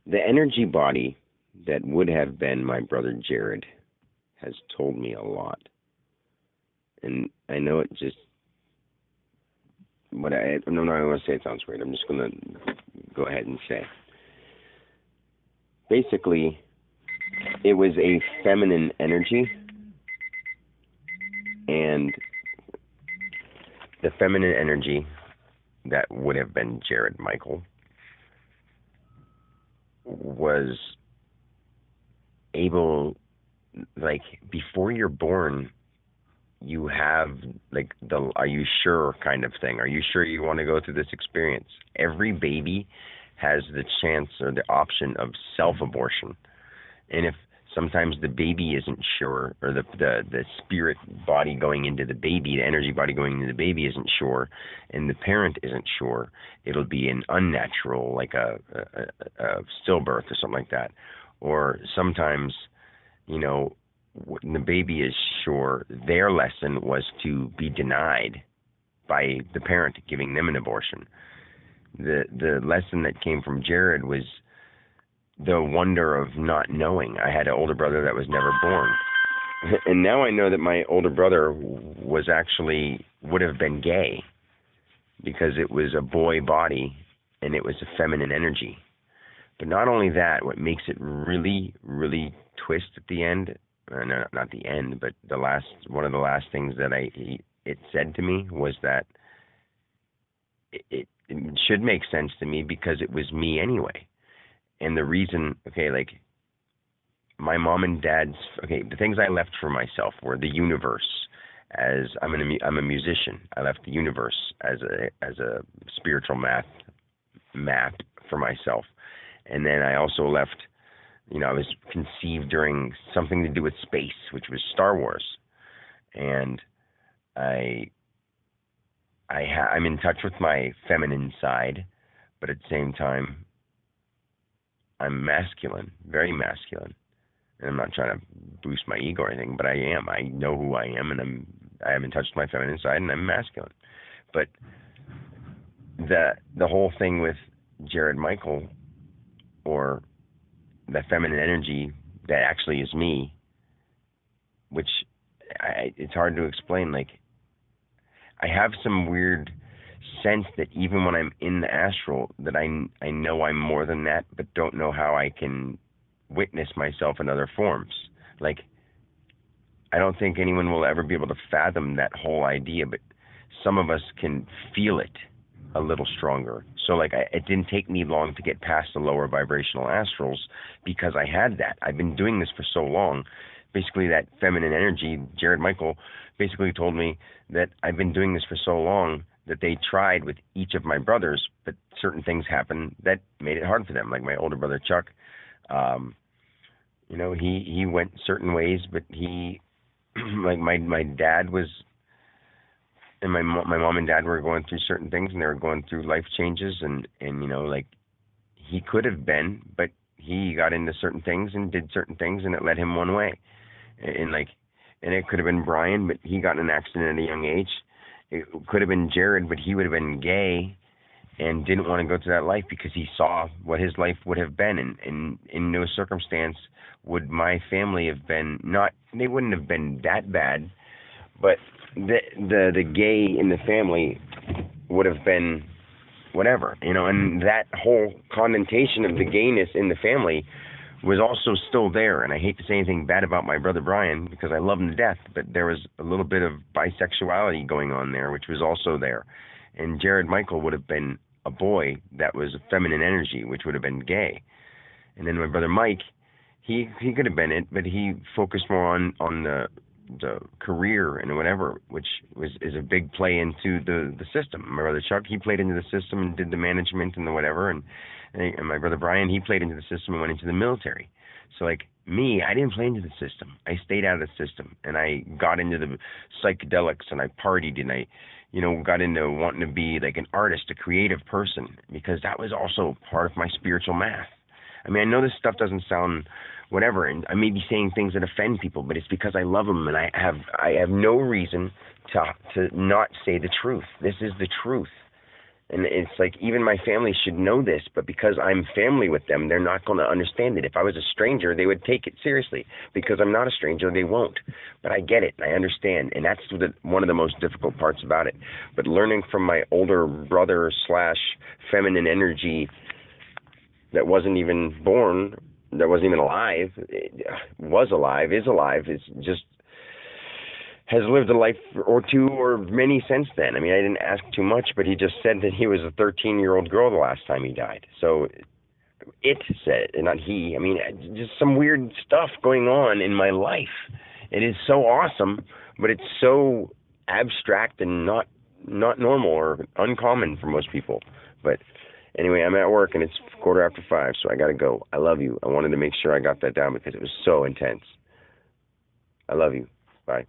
The energy body that would have been my brother Jared has told me a lot. And I know it just, I'm not going to say it sounds weird. I'm just going to go ahead and say. Basically, it was a feminine energy, and the feminine energy that would have been Jared Michael was able, like, before you're born, you have, like, the are you sure kind of thing. Are you sure you want to go through this experience? Every baby has the chance or the option of self-abortion. And if sometimes the baby isn't sure, or the spirit body going into the baby, the energy body going into the baby isn't sure, and the parent isn't sure, it'll be an unnatural, like a stillbirth or something like that. Or sometimes, you know, when the baby is sure, their lesson was to be denied by the parent giving them an abortion. The lesson that came from Jared was the wonder of not knowing. I had an older brother that was never born. And now I know that my older brother would have been gay, because it was a boy body and it was a feminine energy. But not only that, what makes it really, really twist at the end, no, not the end, but one of the last things that it said to me was that it should make sense to me because it was me anyway. And the reason, like, my mom and dad's, the things I left for myself were the universe. As I'm a musician, I left the universe as a spiritual map for myself. And then I also left, I was conceived during something to do with space, which was Star Wars. And I'm in touch with my feminine side, but at the same time, I'm masculine, very masculine. And I'm not trying to boost my ego or anything, but I am. I know who I am, and I am in touch with my feminine side, and I'm masculine. But the whole thing with Jared Michael, or the feminine energy that actually is me, which it's hard to explain. Like, I have some weird sense that even when I'm in the astral, that I know I'm more than that, but don't know how I can witness myself in other forms. Like, I don't think anyone will ever be able to fathom that whole idea, but some of us can feel it a little stronger. So, like, it didn't take me long to get past the lower vibrational astrals because I had that. I've been doing this for so long. Basically, that feminine energy, Jared Michael, basically told me that I've been doing this for so long that they tried with each of my brothers, but certain things happened that made it hard for them. Like my older brother Chuck, he went certain ways, but he, like my dad was, and my mom and dad were going through certain things, and they were going through life changes, and like, he could have been, but he got into certain things and did certain things, and it led him one way. And it could have been Brian, but he got in an accident at a young age. It could have been Jared, but he would have been gay and didn't want to go through that life because he saw what his life would have been. And in no circumstance would my family have been, they wouldn't have been that bad, but the gay in the family would have been whatever, and that whole connotation of the gayness in the family was also still there. And I hate to say anything bad about my brother Brian because I love him to death, but there was a little bit of bisexuality going on there, which was also there. And Jared Michael would have been a boy that was a feminine energy, which would have been gay. And then my brother Mike, he could have been it, but he focused more on the career and whatever, which is a big play into the system. My brother Chuck, he played into the system and did the management and the whatever, and my brother Brian, he played into the system and went into the military. So, like, me, I didn't play into the system. I stayed out of the system, and I got into the psychedelics, and I partied, and I got into wanting to be like an artist, a creative person, because that was also part of my spiritual math. I mean, I know this stuff doesn't sound whatever, and I may be saying things that offend people, but it's because I love them, and I have no reason to not say the truth. This is the truth. And it's like, even my family should know this, but because I'm family with them, they're not going to understand it. If I was a stranger, they would take it seriously. Because I'm not a stranger, they won't. But I get it, and I understand, and that's one of the most difficult parts about it. But learning from my older brother slash feminine energy that wasn't even born, that wasn't even alive, was alive, is alive, is just has lived a life or two or many since then. I mean, I didn't ask too much, but he just said that he was a 13-year-old girl the last time he died. So it said it, and not he. I mean, just some weird stuff going on in my life. It is so awesome, but it's so abstract and not normal or uncommon for most people. But anyway, I'm at work, and it's 5:15, so I got to go. I love you. I wanted to make sure I got that down because it was so intense. I love you. Bye.